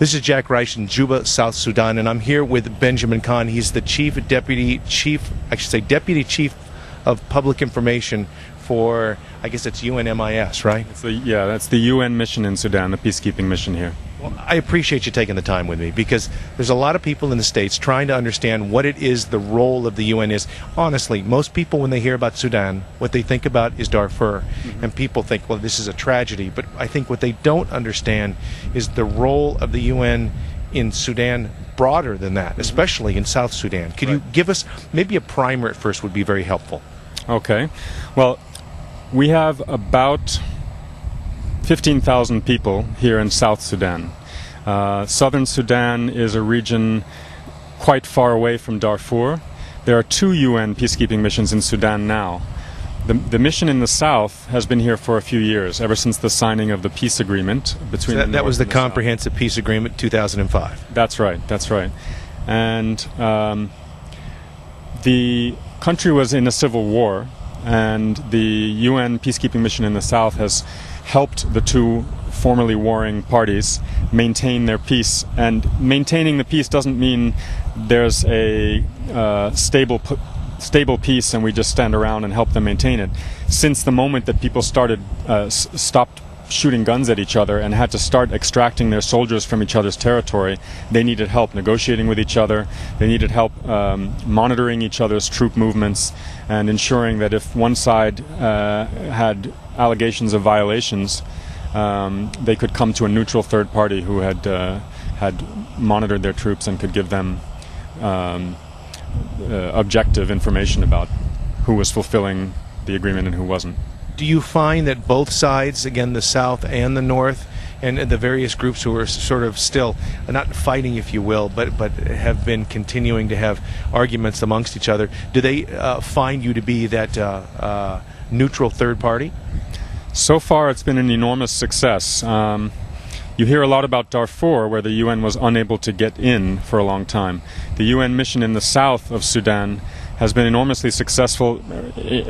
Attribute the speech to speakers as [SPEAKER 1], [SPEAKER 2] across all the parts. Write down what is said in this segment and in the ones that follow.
[SPEAKER 1] This is Jack Reich in Juba, South Sudan, and I'm here with Benjamin Kahn. He's the Deputy Chief of Public Information for, I guess it's UNMIS, right?
[SPEAKER 2] That's the UN mission in Sudan, the peacekeeping mission here.
[SPEAKER 1] Well, I appreciate you taking the time with me, because there's a lot of people in the States trying to understand what it is the role of the UN is. Honestly, most people, when they hear about Sudan, what they think about is Darfur. And people think, well, this is a tragedy. But I think what they don't understand is the role of the UN in Sudan broader than that, especially in South Sudan. Could you give us maybe a primer at first would be very helpful.
[SPEAKER 2] Okay. Well, we have about 15,000 people here in South Sudan. Southern Sudan is a region quite far away from Darfur. There are 2 UN peacekeeping missions in Sudan now. The mission in the south has been here for a few years, ever since the signing of the peace agreement between the North
[SPEAKER 1] that was the
[SPEAKER 2] and
[SPEAKER 1] Comprehensive Peace Agreement 2005.
[SPEAKER 2] That's right. And the country was in a civil war, and the UN peacekeeping mission in the south has helped the 2 formerly warring parties maintain their peace. And maintaining the peace doesn't mean there's a stable peace and we just stand around and help them maintain it. Since the moment that people stopped shooting guns at each other and had to start extracting their soldiers from each other's territory, they needed help negotiating with each other. They needed help monitoring each other's troop movements and ensuring that if one side had allegations of violations, they could come to a neutral third party who had monitored their troops and could give them objective information about who was fulfilling the agreement and who wasn't.
[SPEAKER 1] Do you find that both sides, again, the South and the North, and the various groups who are sort of still not fighting, if you will, but have been continuing to have arguments amongst each other, do they find you to be that neutral third party?
[SPEAKER 2] So far, it's been an enormous success. You hear a lot about Darfur, where the UN was unable to get in for a long time. The UN mission in the south of Sudan has been enormously successful,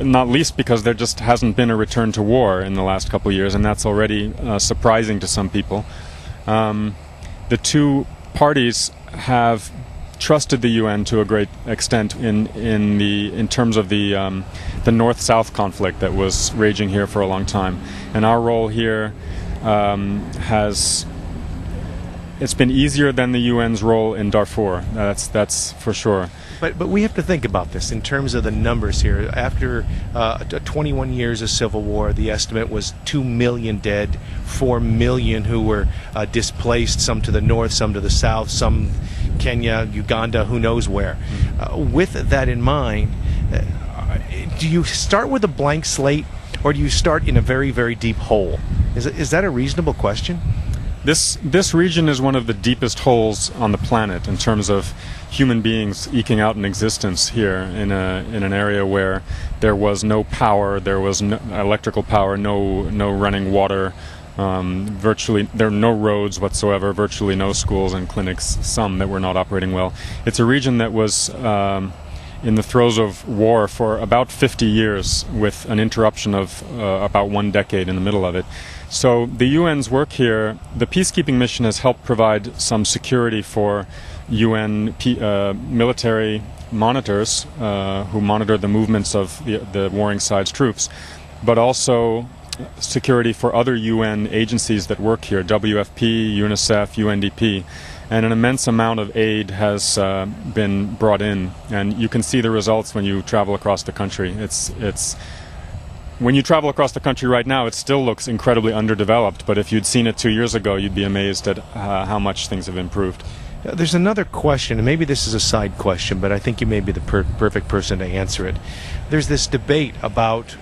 [SPEAKER 2] not least because there just hasn't been a return to war in the last couple of years, and that's already surprising to some people. The 2 parties have trusted the UN to a great extent in terms of the North-South conflict that was raging here for a long time, and our role here it's been easier than the UN's role in Darfur. That's for sure.
[SPEAKER 1] But we have to think about this in terms of the numbers here. After 21 years of civil war, the estimate was 2 million dead, 4 million who were displaced, some to the north, some to the south, some Kenya, Uganda, who knows where. With that in mind, do you start with a blank slate, or do you start in a very, very deep hole? Is that a reasonable question?
[SPEAKER 2] This region is one of the deepest holes on the planet in terms of human beings eking out an existence here in an area where there was no power, there was no electrical power, no running water, virtually there are no roads whatsoever, virtually no schools and clinics, some that were not operating well. It's a region that was in the throes of war for about 50 years, with an interruption of about 1 decade in the middle of it. So the UN's work here, the peacekeeping mission has helped provide some security for UN military monitors who monitor the movements of the warring side's troops, but also security for other UN agencies that work here, WFP, UNICEF, UNDP. And an immense amount of aid has been brought in, and you can see the results when you travel across the country. When you travel across the country right now, it still looks incredibly underdeveloped, but if you'd seen it 2 years ago, you'd be amazed at how much things have improved.
[SPEAKER 1] There's another question, and maybe this is a side question, but I think you may be the perfect person to answer it. There's this debate about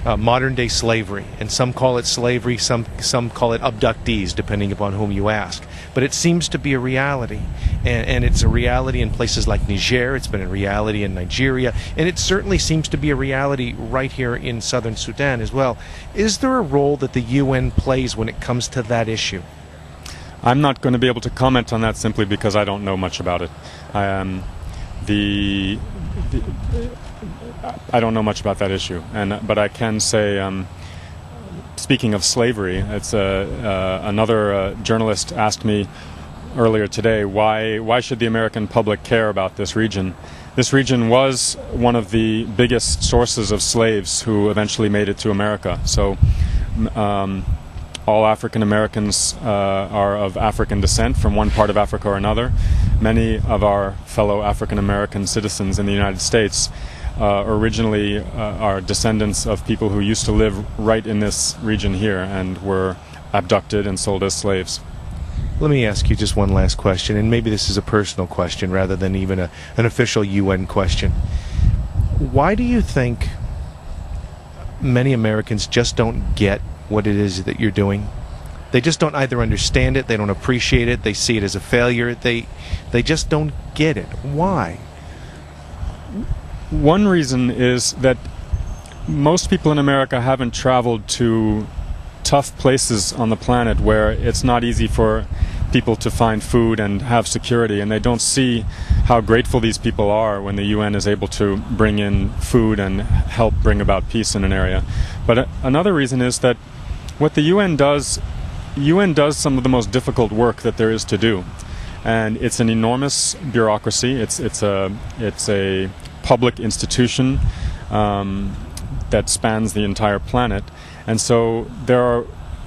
[SPEAKER 1] modern-day slavery, and some call it slavery, some call it abductees, depending upon whom you ask. But it seems to be a reality, and it's a reality in places like Niger, it's been a reality in Nigeria, and it certainly seems to be a reality right here in southern Sudan as well. Is there a role that the UN plays when it comes to that issue?
[SPEAKER 2] I'm not going to be able to comment on that simply because I don't know much about it. I don't know much about that issue, but I can say, speaking of slavery, it's another journalist asked me earlier today, why should the American public care about this region? This region was one of the biggest sources of slaves who eventually made it to America. So all African Americans are of African descent from one part of Africa or another. Many of our fellow African American citizens in the United States originally are descendants of people who used to live right in this region here and were abducted and sold as slaves.
[SPEAKER 1] Let me ask you just one last question, and maybe this is a personal question rather than even an official UN question. Why do you think many Americans just don't get what it is that you're doing? They just don't either understand it, they don't appreciate it, they see it as a failure, they just don't get it. Why?
[SPEAKER 2] One reason is that most people in America haven't traveled to tough places on the planet where it's not easy for people to find food and have security, and they don't see how grateful these people are when the UN is able to bring in food and help bring about peace in an area. But another reason is that what the UN does some of the most difficult work that there is to do, and it's an enormous bureaucracy. It's a public institution that spans the entire planet, and so there are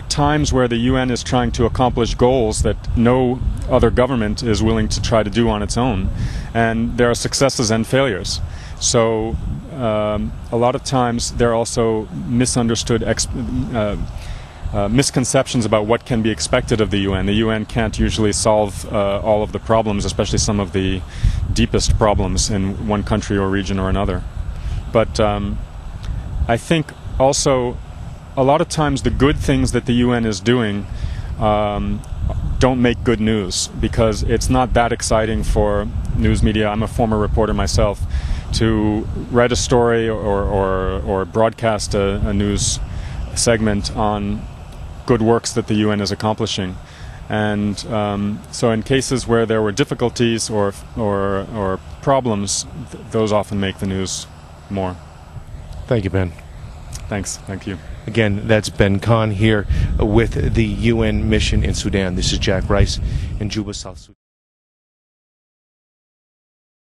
[SPEAKER 2] times where the UN is trying to accomplish goals that no other government is willing to try to do on its own, and there are successes and failures. So a lot of times there are also misunderstood misconceptions about what can be expected of the UN. The UN can't usually solve all of the problems, especially some of the deepest problems in one country or region or another. But I think also a lot of times the good things that the UN is doing don't make good news, because it's not that exciting for news media. I'm a former reporter myself. To write a story or broadcast a news segment on good works that the UN is accomplishing. And so in cases where there were difficulties or problems, those often make the news more.
[SPEAKER 1] Thank you, Ben.
[SPEAKER 2] Thanks. Thank you.
[SPEAKER 1] Again, that's Ben Kahn here with the UN mission in Sudan. This is Jack Rice in Juba, South Sudan.